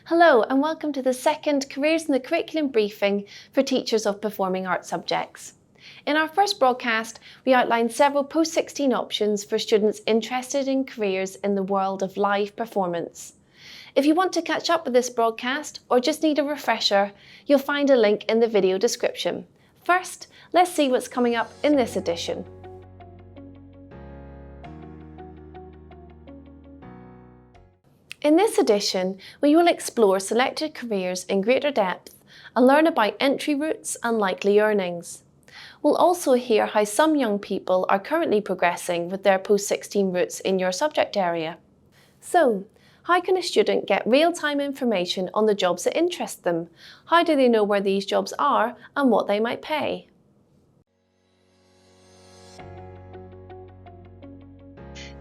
Hello and welcome to the second Careers in the Curriculum briefing for teachers of performing arts subjects. In our first broadcast, we outlined several post-16 options for students interested in careers in the world of live performance. If you want to catch up with this broadcast or just need a refresher, you'll find a link in the video description. First, let's see what's coming up in this edition. In this edition, we will explore selected careers in greater depth and learn about entry routes and likely earnings. We'll also hear how some young people are currently progressing with their post-16 routes in your subject area. So, how can a student get real-time information on the jobs that interest them? How do they know where these jobs are and what they might pay?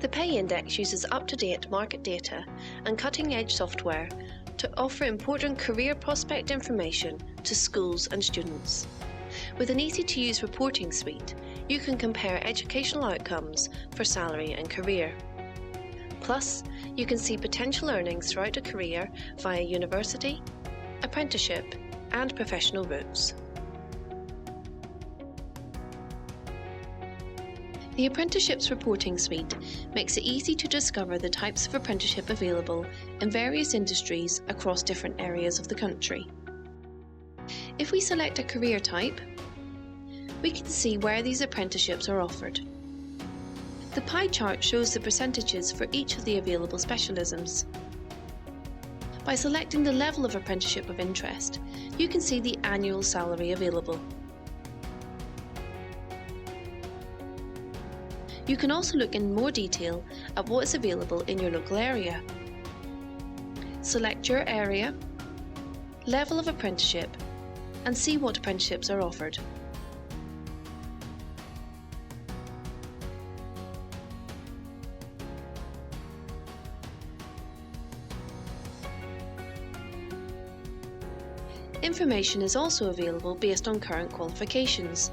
The Pay Index uses up-to-date market data and cutting-edge software to offer important career prospect information to schools and students. With an easy-to-use reporting suite, you can compare educational outcomes for salary and career. Plus, you can see potential earnings throughout a career via university, apprenticeship, and professional routes. The Apprenticeships Reporting Suite makes it easy to discover the types of apprenticeship available in various industries across different areas of the country. If we select a career type, we can see where these apprenticeships are offered. The pie chart shows the percentages for each of the available specialisms. By selecting the level of apprenticeship of interest, you can see the annual salary available. You can also look in more detail at what is available in your local area. Select your area, level of apprenticeship, and see what apprenticeships are offered. Information is also available based on current qualifications,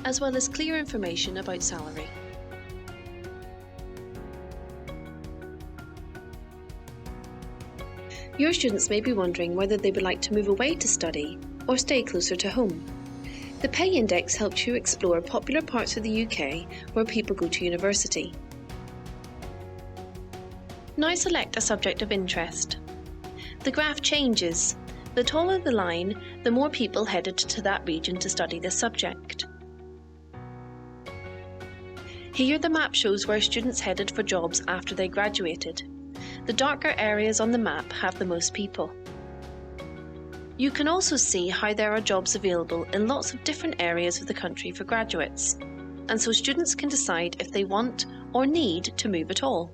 as well as clear information about salary. Your students may be wondering whether they would like to move away to study or stay closer to home. The Pay Index helps you explore popular parts of the UK where people go to university. Now select a subject of interest. The graph changes. The taller the line, the more people headed to that region to study this subject. Here the map shows where students headed for jobs after they graduated. The darker areas on the map have the most people. You can also see how there are jobs available in lots of different areas of the country for graduates, and so students can decide if they want or need to move at all.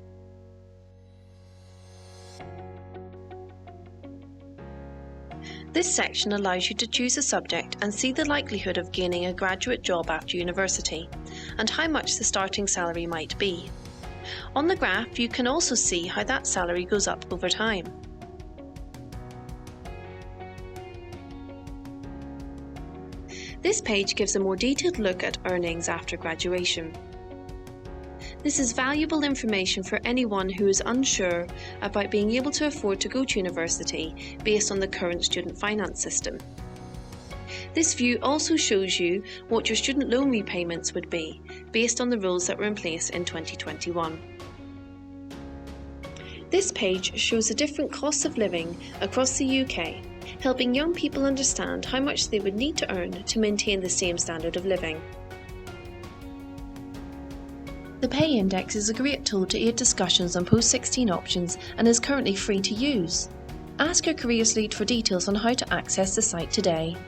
This section allows you to choose a subject and see the likelihood of gaining a graduate job after university, and how much the starting salary might be. On the graph, you can also see how that salary goes up over time. This page gives a more detailed look at earnings after graduation. This is valuable information for anyone who is unsure about being able to afford to go to university based on the current student finance system. This view also shows you what your student loan repayments would be based on the rules that were in place in 2021. This page shows the different costs of living across the UK, helping young people understand how much they would need to earn to maintain the same standard of living. The Pay Index is a great tool to aid discussions on post-16 options and is currently free to use. Ask your careers lead for details on how to access the site today.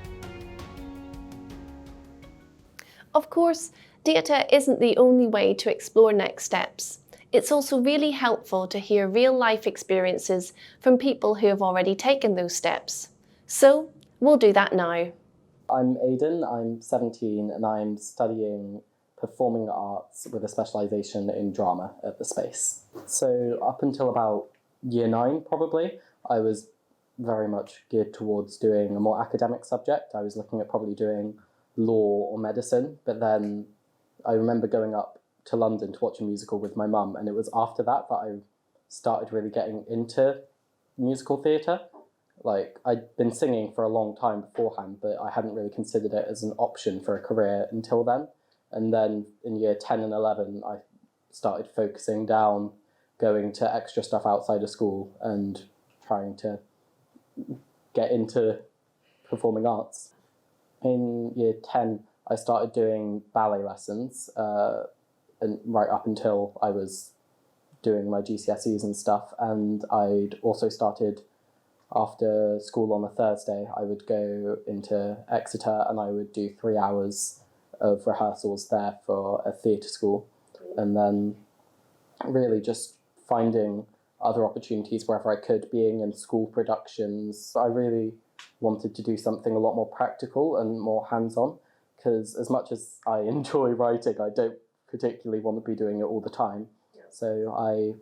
Of course, data isn't the only way to explore next steps. It's also really helpful to hear real-life experiences from people who have already taken those steps. So, we'll do that now. I'm Aidan, I'm 17 and I'm studying performing arts with a specialisation in drama at the Space. So up until about year 9 probably, I was very much geared towards doing a more academic subject. I was looking at probably doing law or medicine, but then I remember going up to London to watch a musical with my mum, and it was after that that I started really getting into musical theatre. Like, I'd been singing for a long time beforehand, but I hadn't really considered it as an option for a career until then. And then in year 10 and 11, I started focusing down, going to extra stuff outside of school and trying to get into performing arts. In year 10, I started doing ballet lessons, and right up until I was doing my GCSEs and stuff. And I'd also started, after school on a Thursday, I would go into Exeter and I would do 3 hours of rehearsals there for a theatre school. And then really just finding other opportunities wherever I could, being in school productions. I really wanted to do something a lot more practical and more hands-on, because as much as I enjoy writing, I don't particularly want to be doing it all the time. So I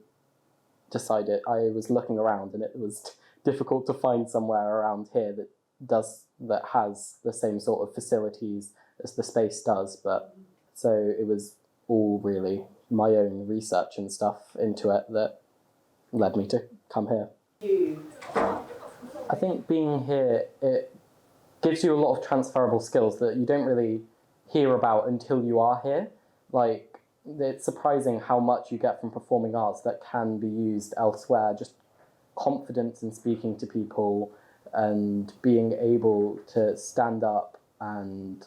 decided, I was looking around and it was difficult to find somewhere around here that has the same sort of facilities as the space does. But so it was all really my own research and stuff into it that led me to come here. I think being here, it gives you a lot of transferable skills that you don't really hear about until you are here. Like, it's surprising how much you get from performing arts that can be used elsewhere. Just confidence in speaking to people and being able to stand up and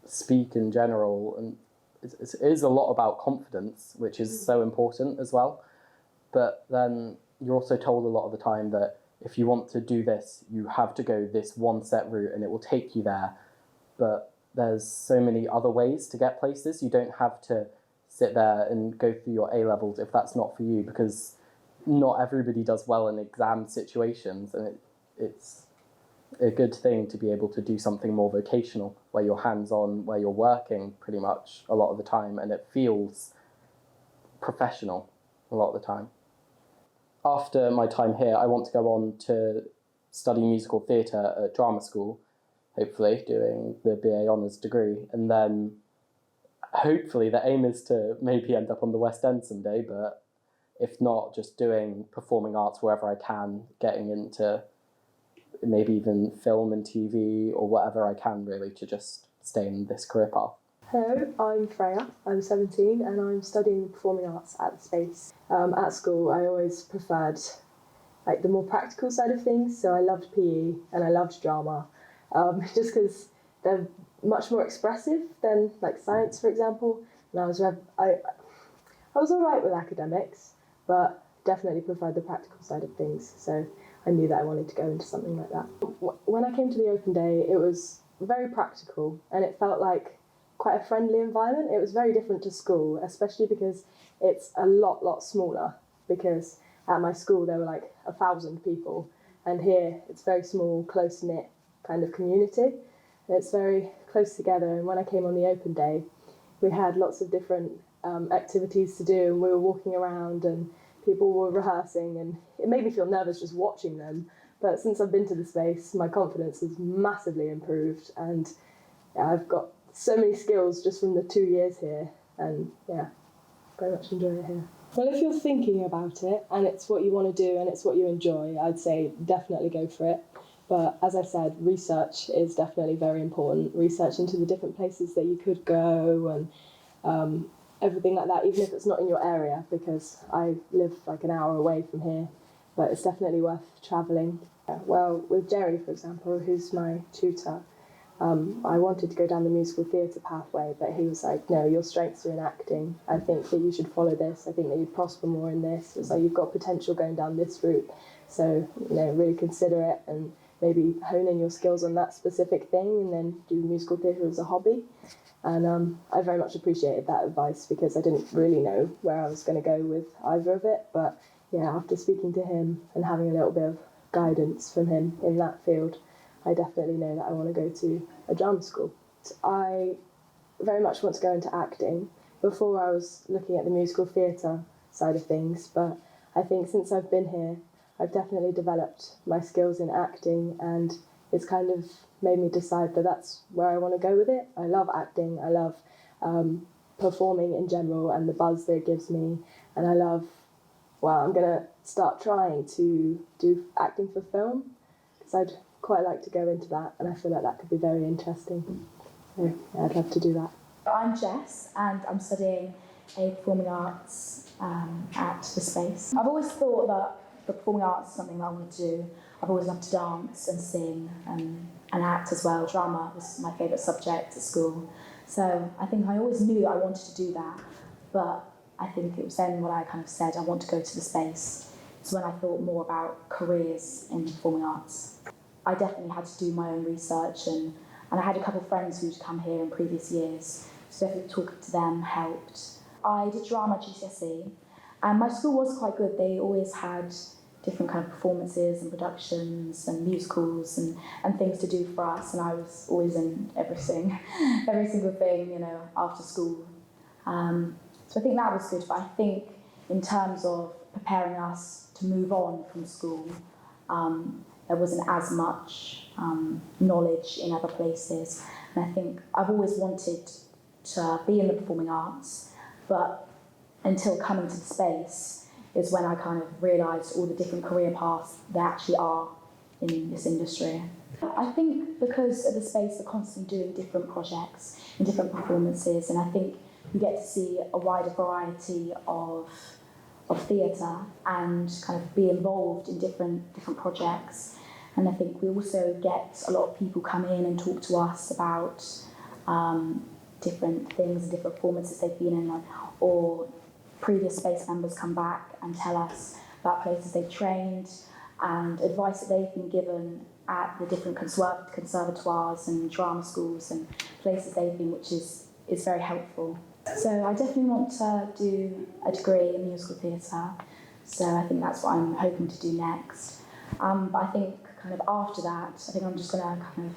speak in general. And it is a lot about confidence, which is so important as well. But then you're also told a lot of the time that if you want to do this, you have to go this one set route and it will take you there. But there's so many other ways to get places. You don't have to sit there and go through your A-levels if that's not for you, because not everybody does well in exam situations, and it's a good thing to be able to do something more vocational, where you're hands-on, where you're working pretty much a lot of the time, and it feels professional a lot of the time. After my time here, I want to go on to study musical theatre at drama school, hopefully doing the BA Honours degree, and then hopefully the aim is to maybe end up on the West End someday, but if not, just doing performing arts wherever I can, getting into maybe even film and TV or whatever I can, really, to just stay in this career path. Hello, I'm Freya, I'm 17 and I'm studying performing arts at the Space. At school I always preferred the more practical side of things, so I loved PE and I loved drama, just because they're much more expressive than science, for example. And I was alright with academics, but definitely preferred the practical side of things, so I knew that I wanted to go into something like that. When I came to the open day, it was very practical and it felt like quite a friendly environment. It was very different to school, especially because it's a lot smaller, because at my school there were 1,000 people, and here it's very small, close-knit kind of community. It's very close together, and when I came on the open day, we had lots of different activities to do, and we were walking around and people were rehearsing, and it made me feel nervous just watching them. But since I've been to the Space, my confidence has massively improved, and I've got so many skills just from the 2 years here, and very much enjoy it here. Well, if you're thinking about it and it's what you want to do and it's what you enjoy, I'd say definitely go for it. But as I said, research is definitely very important. Research into the different places that you could go and everything like that, even if it's not in your area, because I live an hour away from here, but it's definitely worth travelling. Well, with Jerry, for example, who's my tutor, I wanted to go down the musical theatre pathway, but he was like, no, your strengths are in acting. I think that you should follow this. I think that you'd prosper more in this. It's you've got potential going down this route. So, really consider it and maybe hone in your skills on that specific thing and then do musical theatre as a hobby. And I very much appreciated that advice, because I didn't really know where I was going to go with either of it. But after speaking to him and having a little bit of guidance from him in that field, I definitely know that I want to go to a drama school. I very much want to go into acting. Before I was looking at the musical theatre side of things, but I think since I've been here, I've definitely developed my skills in acting, and it's kind of made me decide that that's where I want to go with it. I love acting, I love performing in general and the buzz that it gives me, and I love well, I'm going to start trying to do acting for film, because I'd quite like to go into that, and I feel like that could be very interesting. So yeah, I'd love to do that. I'm Jess, and I'm studying performing arts at The Space. I've always thought that the performing arts is something that I want to do. I've always loved to dance and sing and act as well. Drama was my favourite subject at school. So I think I always knew I wanted to do that, but I think it was then when I kind of said I want to go to The Space. It's when I thought more about careers in performing arts. I definitely had to do my own research, and I had a couple of friends who'd come here in previous years, so definitely talking to them helped. I did drama GCSE, and my school was quite good. They always had different kind of performances and productions and musicals and things to do for us, and I was always in every single thing, you know, after school. So I think that was good, but I think in terms of preparing us to move on from school, there wasn't as much knowledge in other places, and I think I've always wanted to be in the performing arts, but until coming to The Space is when I kind of realised all the different career paths there actually are in this industry. I think because at The Space they're constantly doing different projects and different performances, and I think you get to see a wider variety of theatre and kind of be involved in different projects. And I think we also get a lot of people come in and talk to us about different things and different performances they've been in, or previous Space members come back and tell us about places they've trained and advice that they've been given at the different conservatoires and drama schools and places they've been, which is very helpful. So I definitely want to do a degree in musical theatre, so I think that's what I'm hoping to do next. But I think kind of after that, I think I'm just going to kind of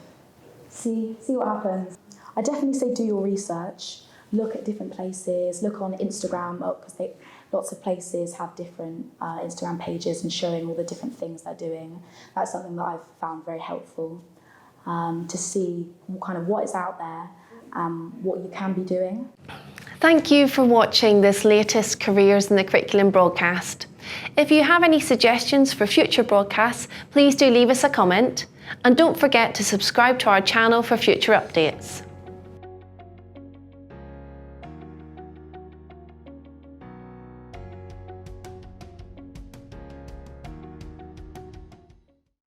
see what happens. I definitely say do your research, look at different places, look on Instagram, because lots of places have different Instagram pages and showing all the different things they're doing. That's something that I've found very helpful, to see kind of what is out there, what you can be doing. Thank you for watching this latest Careers in the Curriculum broadcast. If you have any suggestions for future broadcasts, please do leave us a comment, and don't forget to subscribe to our channel for future updates.